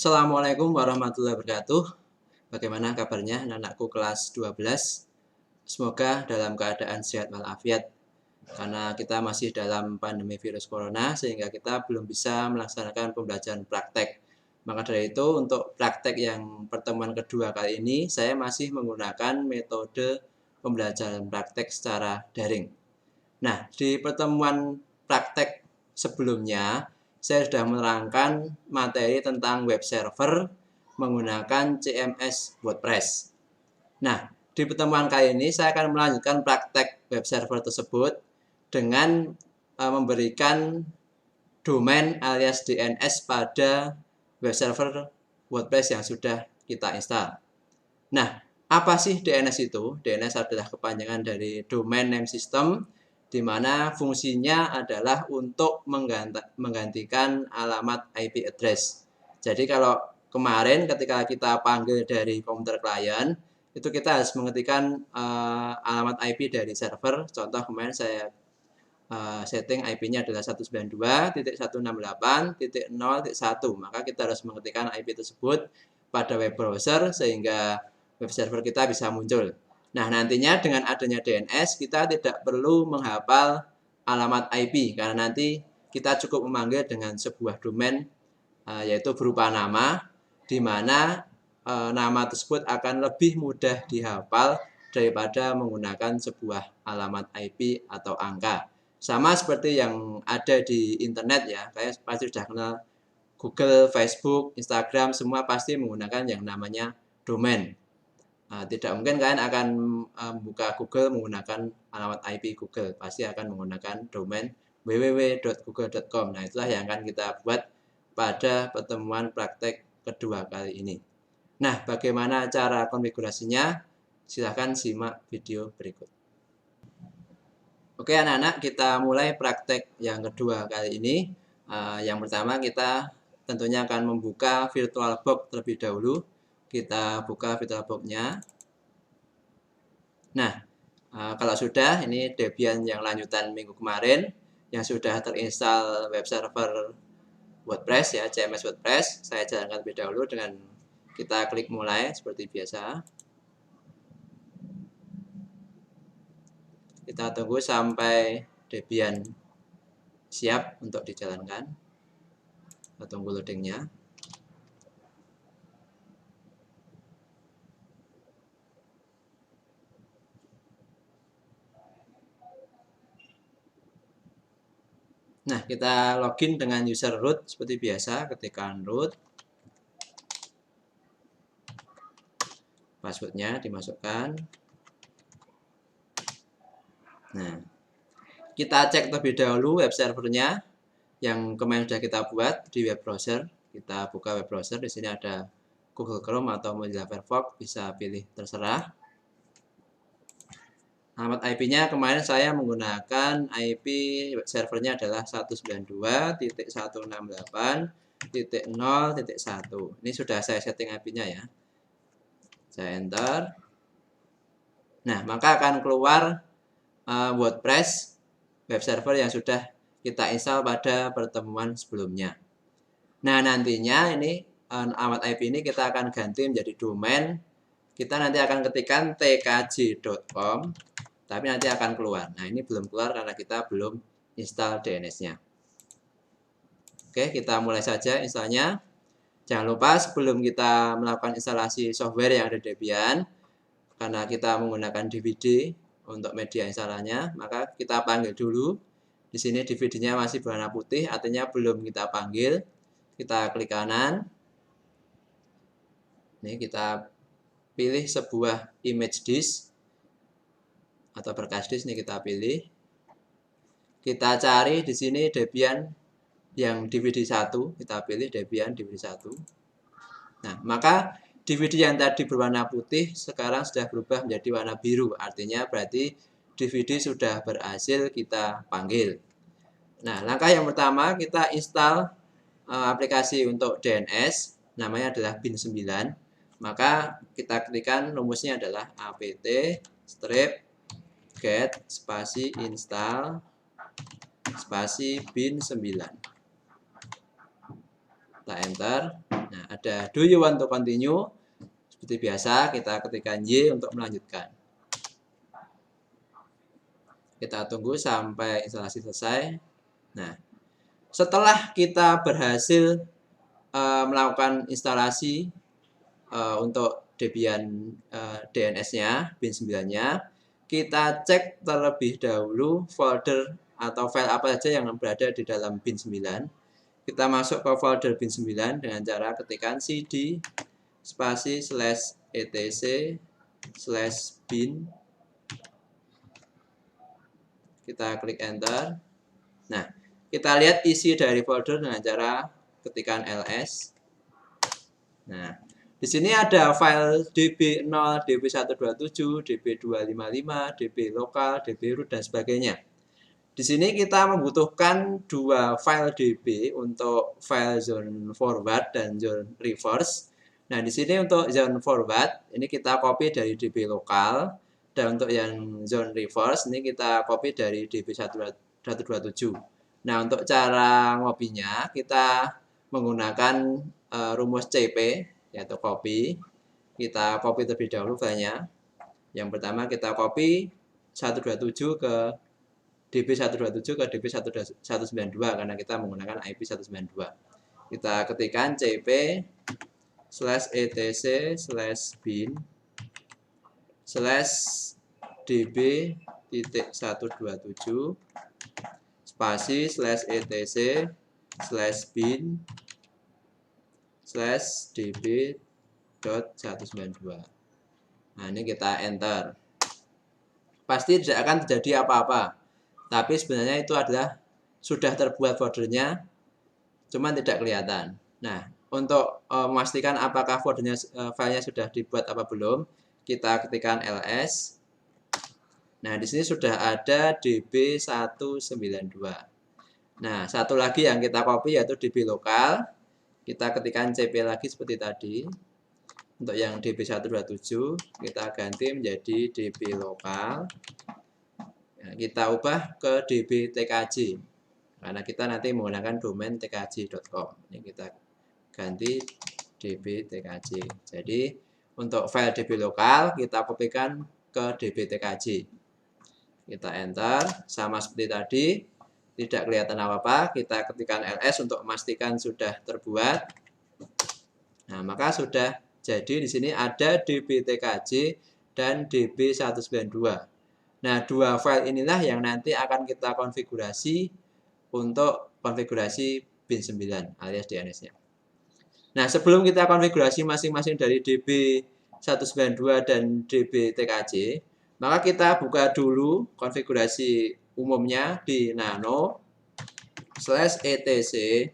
Assalamualaikum warahmatullahi wabarakatuh. Bagaimana kabarnya anak-anakku kelas 12? Semoga dalam keadaan sehat walafiat. Karena kita masih dalam pandemi virus corona sehingga kita belum bisa melaksanakan pembelajaran praktek. Maka dari itu untuk praktek yang pertemuan kedua kali ini saya masih menggunakan metode pembelajaran praktek secara daring. Nah, di pertemuan praktek sebelumnya saya sudah menerangkan materi tentang web server menggunakan CMS WordPress. Nah, di pertemuan kali ini saya akan melanjutkan praktek web server tersebut dengan memberikan domain alias DNS pada web server WordPress yang sudah kita install. Nah, apa sih DNS itu? DNS adalah kepanjangan dari Domain Name System, di mana fungsinya adalah untuk menggantikan alamat IP address. Jadi kalau kemarin ketika kita panggil dari komputer klien, itu kita harus mengetikkan alamat IP dari server. Contoh kemarin saya setting IP-nya adalah 192.168.0.1. Maka kita harus mengetikkan IP tersebut pada web browser sehingga web server kita bisa muncul. Nah, nantinya dengan adanya DNS kita tidak perlu menghafal alamat IP karena nanti kita cukup memanggil dengan sebuah domain yaitu berupa nama, di mana nama tersebut akan lebih mudah dihafal daripada menggunakan sebuah alamat IP atau angka. Sama seperti yang ada di internet ya, kalian pasti sudah kenal Google, Facebook, Instagram, semua pasti menggunakan yang namanya domain. Tidak mungkin kalian akan membuka Google menggunakan alamat IP Google, pasti akan menggunakan domain www.google.com. Nah, itulah yang akan kita buat pada pertemuan praktek kedua kali ini. Nah, bagaimana cara konfigurasinya? Silahkan simak video berikut. Oke anak-anak, kita mulai praktek yang kedua kali ini. Yang pertama kita tentunya akan membuka VirtualBox terlebih dahulu. Kita buka VirtualBox-nya. Nah, kalau sudah, ini Debian yang lanjutan minggu kemarin, yang sudah terinstall web server WordPress ya, CMS WordPress. Saya jalankan terlebih dahulu dengan kita klik mulai seperti biasa. Kita tunggu sampai Debian siap untuk dijalankan. Kita tunggu loadingnya. Nah, kita login dengan user root seperti biasa, ketikkan root. Passwordnya dimasukkan. Nah, kita cek terlebih dahulu web servernya yang kemarin sudah kita buat di web browser. Kita buka web browser, di sini ada Google Chrome atau Mozilla Firefox, bisa pilih terserah. Alamat IP-nya kemarin saya menggunakan IP servernya adalah 192.168.0.1. Ini sudah saya setting IP-nya ya. Saya enter. Nah, maka akan keluar WordPress web server yang sudah kita install pada pertemuan sebelumnya. Nah, nantinya ini alamat IP ini kita akan ganti menjadi domain. Kita nanti akan ketikkan tkj.com, tapi nanti akan keluar. Nah, ini belum keluar karena kita belum install DNS-nya. Oke, kita mulai saja installnya. Jangan lupa sebelum kita melakukan instalasi software yang ada di Debian, karena kita menggunakan DVD untuk media instalannya, maka kita panggil dulu. Di sini DVD-nya masih berwarna putih, artinya belum kita panggil. Kita klik kanan. Ini kita pilih sebuah image disk atau berkas disk, ini kita pilih. Kita cari di sini Debian yang DVD 1, kita pilih Debian DVD 1. Nah, maka DVD yang tadi berwarna putih sekarang sudah berubah menjadi warna biru, artinya berarti DVD sudah berhasil kita panggil. Nah, langkah yang pertama kita install aplikasi untuk DNS, namanya adalah bin9. Maka kita ketikkan rumusnya adalah apt-get spasi install spasi bin9. Kita enter. Nah, ada do you want to continue? Seperti biasa, kita ketikkan Y untuk melanjutkan. Kita tunggu sampai instalasi selesai. Nah, setelah kita berhasil melakukan instalasi untuk Debian DNS-nya, bin 9-nya, kita cek terlebih dahulu folder atau file apa saja yang berada di dalam bin 9. Kita masuk ke folder bin 9 dengan cara ketikkan cd spasi /etc/bin. Kita klik enter. Nah, kita lihat isi dari folder dengan cara ketikkan ls. Nah, di sini ada file db0, db127, db255, db lokal, db root, dan sebagainya. Di sini kita membutuhkan dua file db untuk file zone forward dan zone reverse. Nah, di sini untuk zone forward, ini kita copy dari db lokal. Dan untuk yang zone reverse, ini kita copy dari db127. Nah, untuk cara ngopinya, kita menggunakan rumus CP, yaitu copy. Kita copy terlebih dahulu filenya. Yang pertama kita copy 127 ke db127 ke db192 karena kita menggunakan IP 192. Kita ketikkan cp /etc/bin /db.127 spasi /etc/bin /db.192. Nah, ini kita enter. Pasti tidak akan terjadi apa-apa. Tapi sebenarnya itu adalah sudah terbuat foldernya, cuman tidak kelihatan. Nah, untuk memastikan apakah foldernya filenya sudah dibuat apa belum, kita ketikkan ls. Nah, di sini sudah ada db192. Nah, satu lagi yang kita copy yaitu db lokal. Kita ketikkan cp lagi seperti tadi. Untuk yang db127 kita ganti menjadi db lokal. Nah, kita ubah ke db tkj karena kita nanti menggunakan domain tkj.com. Ini kita ganti db tkj. Jadi untuk file db lokal kita kopikan ke db tkj. Kita enter, sama seperti tadi, tidak kelihatan apa-apa. Kita ketikkan ls untuk memastikan sudah terbuat. Nah, maka sudah jadi di sini ada db.tkj dan db192. Nah, dua file inilah yang nanti akan kita konfigurasi untuk konfigurasi bin 9 alias DNS-nya. Nah, sebelum kita konfigurasi masing-masing dari db192 dan db.tkj, maka kita buka dulu konfigurasi umumnya di nano /etc/bin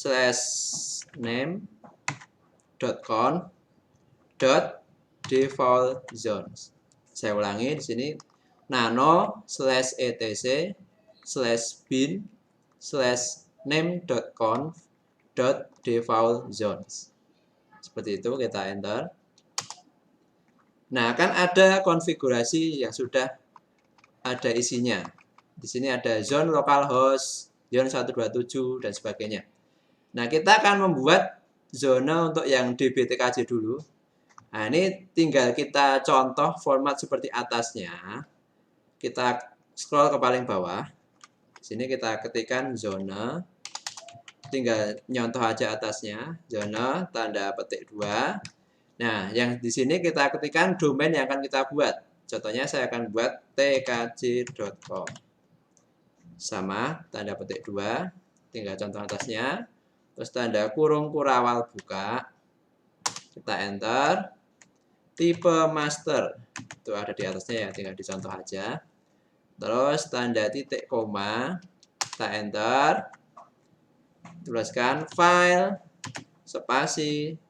/name.conf.default zones. Saya ulangi di sini nano /etc/bin /name.conf.default zones. Seperti itu, kita enter. Nah, kan ada konfigurasi yang sudah ada isinya. Di sini ada zone localhost, zone 127 dan sebagainya. Nah, kita akan membuat zona untuk yang db.tkj dulu. Nah, ini tinggal kita contoh format seperti atasnya. Kita scroll ke paling bawah. Di sini kita ketikkan zona. Tinggal nyontoh aja atasnya. Zona tanda petik 2. Nah, yang di sini kita ketikkan domain yang akan kita buat. Contohnya saya akan buat tkj.com. Sama tanda petik 2. Tinggal contoh atasnya. Terus tanda kurung kurawal buka, kita enter. Tipe master itu ada di atasnya ya, tinggal dicontoh aja. Terus tanda titik koma, kita enter. Tuliskan file spasi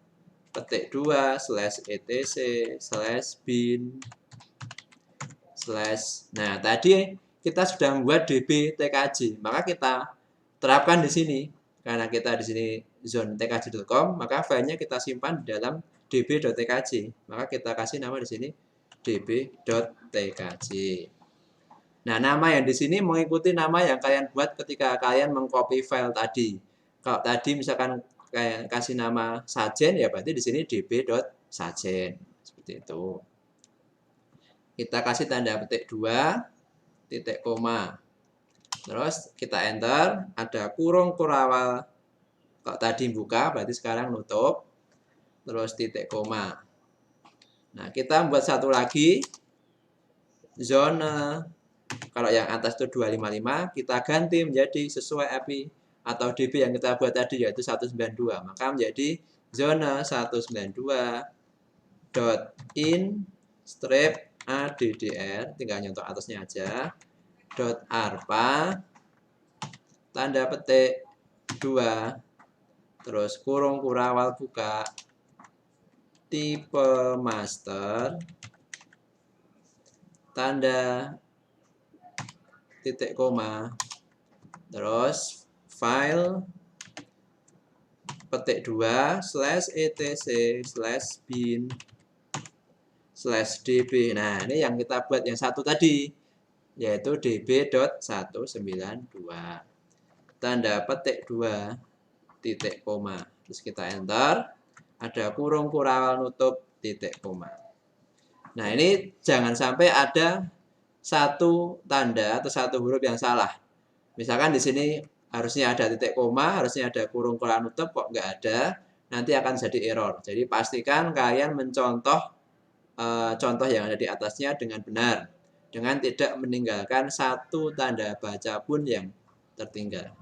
petik 2 /etc/bin / Nah, tadi kita sudah membuat db.tkj, maka kita terapkan di sini. Karena kita di sini zone tkj.com, maka filenya kita simpan di dalam db.tkj. Maka kita kasih nama di sini db.tkj. Nah, nama yang di sini mengikuti nama yang kalian buat ketika kalian mengcopy file tadi. Kalau tadi misalkan kayak kasih nama sajen, ya berarti di sini db.sajen. Seperti itu. Kita kasih tanda petik 2, titik koma. Terus kita enter, ada kurung kurawal. Kalau tadi buka, berarti sekarang nutup. Terus titik koma. Nah, kita buat satu lagi. Zona. Kalau yang atas itu 255, kita ganti menjadi sesuai IP atau DB yang kita buat tadi, yaitu 192. Maka menjadi zona 192.in strip addr, tinggal nyontok atasnya aja, .arpa, tanda petik 2, terus kurung kurawal buka, tipe master, tanda titik koma, terus file petik 2 /etc/bin/db. Nah, ini yang kita buat yang satu tadi, yaitu db.192. Tanda petik 2 titik koma. Terus kita enter, ada kurung kurawal nutup titik koma. Nah, ini jangan sampai ada satu tanda atau satu huruf yang salah. Misalkan di sini harusnya ada titik koma, harusnya ada kurung kurawal nutup, kok nggak ada, nanti akan jadi error. Jadi pastikan kalian mencontoh contoh yang ada di atasnya dengan benar, dengan tidak meninggalkan satu tanda baca pun yang tertinggal.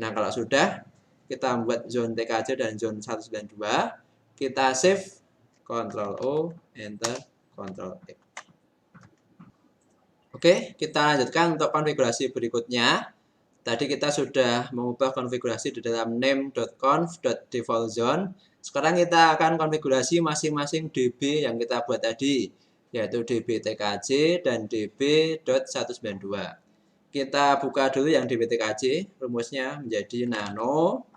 Nah, kalau sudah, kita membuat zone TKJ dan zone 192, kita save, Ctrl O, Enter, Ctrl X. Oke, kita lanjutkan untuk konfigurasi berikutnya. Tadi kita sudah mengubah konfigurasi di dalam name.conf.defaultzone. Sekarang kita akan konfigurasi masing-masing DB yang kita buat tadi, yaitu DB TKJ dan DB.192. Kita buka dulu yang DB TKJ, rumusnya menjadi nano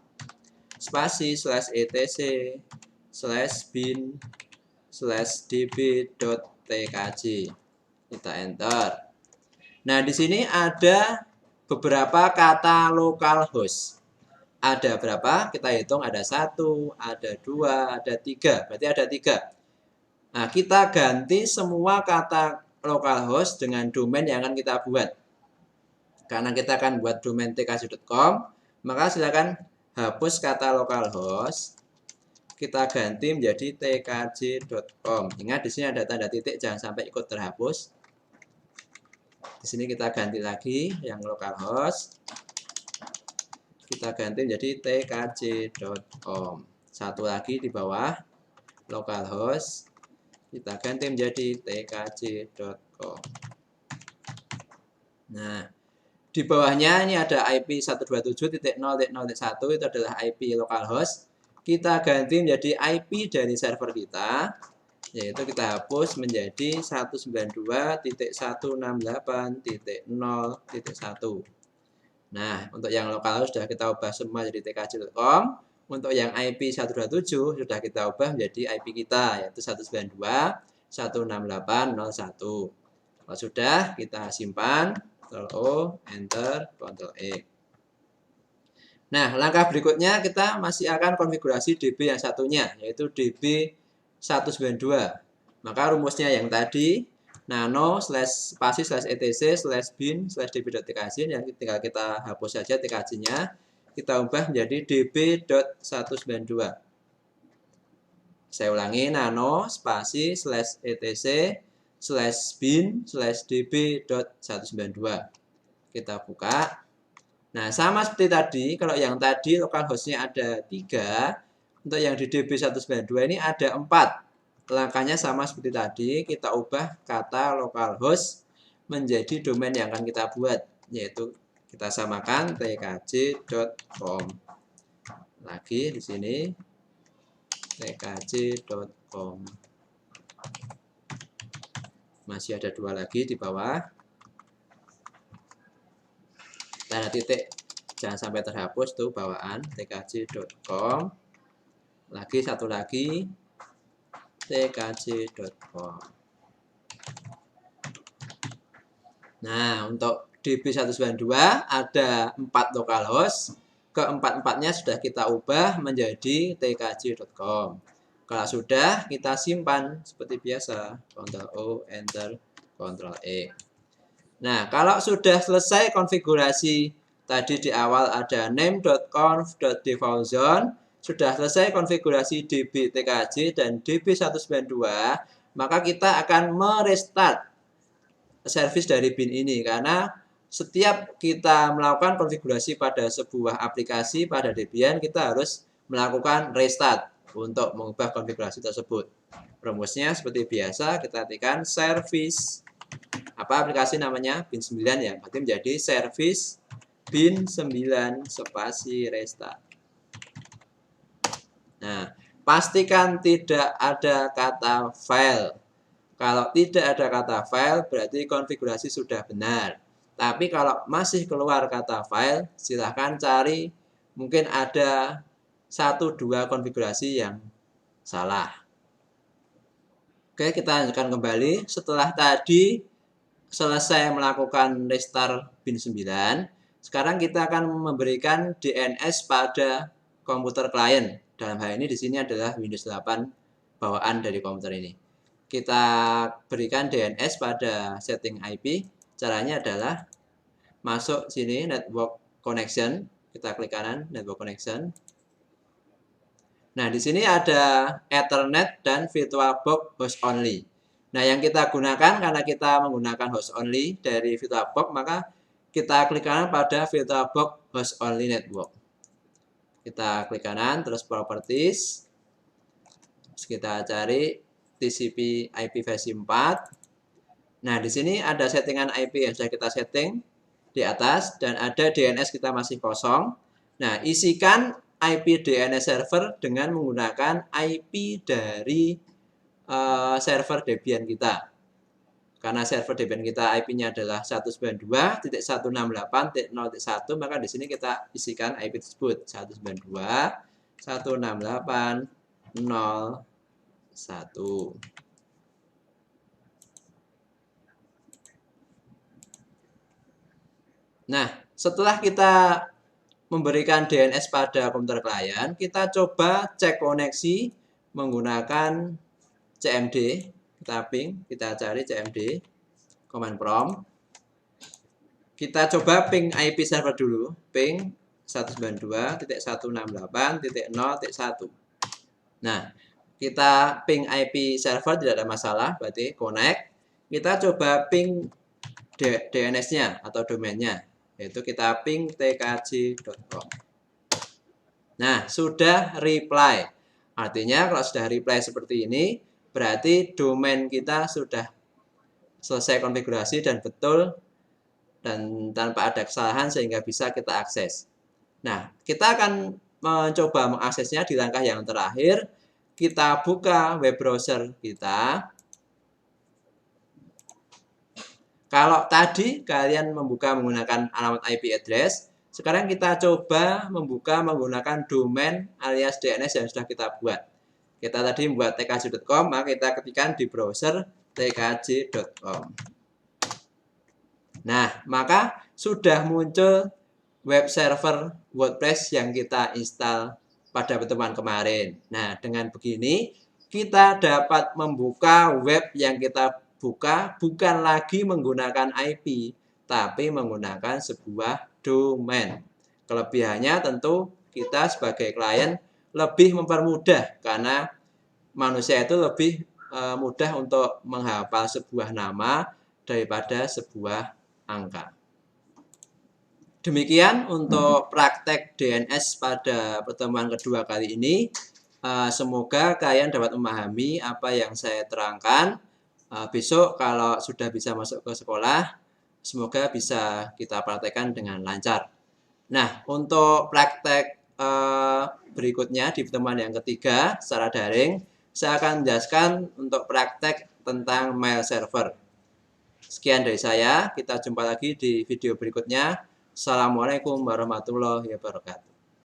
spasi /etc/bin/db.tkj. Kita enter. Nah, di sini ada beberapa kata localhost. Ada berapa? Kita hitung, ada 1, ada 2, ada 3. Berarti ada 3. Nah, kita ganti semua kata localhost dengan domain yang akan kita buat. Karena kita akan buat domain tkj.com, maka silakan hapus kata localhost. Kita ganti menjadi tkj.com. Ingat di sini ada tanda titik, jangan sampai ikut terhapus. Di sini kita ganti lagi yang localhost. Kita ganti menjadi tkj.com. Satu lagi di bawah localhost. Kita ganti menjadi tkj.com. Nah, di bawahnya ini ada IP 127.0.0.1, itu adalah IP localhost. Kita ganti menjadi IP dari server kita, yaitu kita hapus menjadi 192.168.0.1. Nah, untuk yang localhost sudah kita ubah semua jadi tkj.com. Untuk yang IP 127 sudah kita ubah menjadi IP kita, yaitu 192.168.0.1. Kalau sudah, kita simpan, Ctrl O, Enter, Ctrl X. Nah, langkah berikutnya kita masih akan konfigurasi DB yang satunya, yaitu DB 192. Maka rumusnya yang tadi, nano spasi /etc/bin/db.tkj, yang tinggal kita hapus saja tkj-nya, kita ubah menjadi db.192. Saya ulangi, nano spasi /etc/bin/db.192. Kita buka. Nah, sama seperti tadi, kalau yang tadi localhost-nya ada 3, untuk yang di DB192 ini ada 4. Langkahnya sama seperti tadi, kita ubah kata localhost menjadi domain yang akan kita buat, yaitu kita samakan tkj.com. Lagi di sini tkj.com. Masih ada 2 lagi di bawah. Tanda titik jangan sampai terhapus tuh bawaan, tkj.com. Lagi satu lagi tkj.com. Nah, untuk DB192 ada 4 localhost. Keempat-empatnya sudah kita ubah menjadi tkj.com. Kalau sudah, kita simpan seperti biasa. Ctrl O, Enter, Ctrl E. Nah, kalau sudah selesai konfigurasi, tadi di awal ada name.conf.defaultzone, sudah selesai konfigurasi dbtkj dan db192, maka kita akan merestart service dari bin ini, karena setiap kita melakukan konfigurasi pada sebuah aplikasi pada Debian, kita harus melakukan restart untuk mengubah konfigurasi tersebut. Rumusnya seperti biasa, kita ketikkan service, apa aplikasi namanya? Bin 9 ya, berarti menjadi service bin 9 spasi restart. Nah, pastikan tidak ada kata file. Kalau tidak ada kata file, berarti konfigurasi sudah benar. Tapi kalau masih keluar kata file, silahkan cari, mungkin ada 1-2 konfigurasi yang salah. Oke, kita lanjutkan kembali. Setelah tadi selesai melakukan restart bin 9, sekarang kita akan memberikan DNS pada komputer klien. Dalam hal ini di sini adalah Windows 8 bawaan dari komputer ini. Kita berikan DNS pada setting IP. Caranya adalah masuk sini network connection, kita klik kanan network connection. Nah, di sini ada Ethernet dan VirtualBox host only. Nah, yang kita gunakan karena kita menggunakan host only dari VirtualBox, maka kita klik kanan pada VirtualBox host only network. Kita klik kanan terus properties. Terus kita cari TCP IP versi 4. Nah, di sini ada settingan IP yang sudah kita setting di atas dan ada DNS kita masih kosong. Nah, isikan IP DNS server dengan menggunakan IP dari server Debian kita. Karena server Debian kita IP-nya adalah 192.168.0.1, maka di sini kita isikan IP tersebut 192.168.0.1. Nah, setelah kita memberikan DNS pada komputer klien, kita coba cek koneksi menggunakan cmd. Kita ping, kita cari cmd, command prompt. Kita coba ping IP server dulu, ping 192.168.0.1. Nah, kita ping IP server tidak ada masalah, berarti connect. Kita coba ping DNS-nya atau domainnya, yaitu kita ping tkj.com. Nah, sudah reply. Artinya kalau sudah reply seperti ini, berarti domain kita sudah selesai konfigurasi dan betul dan tanpa ada kesalahan sehingga bisa kita akses. Nah, kita akan mencoba mengaksesnya di langkah yang terakhir. Kita buka web browser kita. Kalau tadi kalian membuka menggunakan alamat IP address, sekarang kita coba membuka menggunakan domain alias DNS yang sudah kita buat. Kita tadi membuat tkj.com, maka kita ketikkan di browser tkj.com. Nah, maka sudah muncul web server WordPress yang kita install pada pertemuan kemarin. Nah, dengan begini kita dapat membuka web yang kita buka bukan lagi menggunakan IP, tapi menggunakan sebuah domain. Kelebihannya tentu kita sebagai klien lebih mempermudah karena manusia itu lebih mudah untuk menghafal sebuah nama daripada sebuah angka. Demikian untuk praktek DNS pada pertemuan kedua kali ini. Semoga kalian dapat memahami apa yang saya terangkan. Besok kalau sudah bisa masuk ke sekolah, semoga bisa kita praktekkan dengan lancar. Nah, untuk praktek berikutnya di pertemuan yang ketiga secara daring, saya akan menjelaskan untuk praktek tentang mail server. Sekian dari saya, kita jumpa lagi di video berikutnya. Assalamualaikum warahmatullahi wabarakatuh.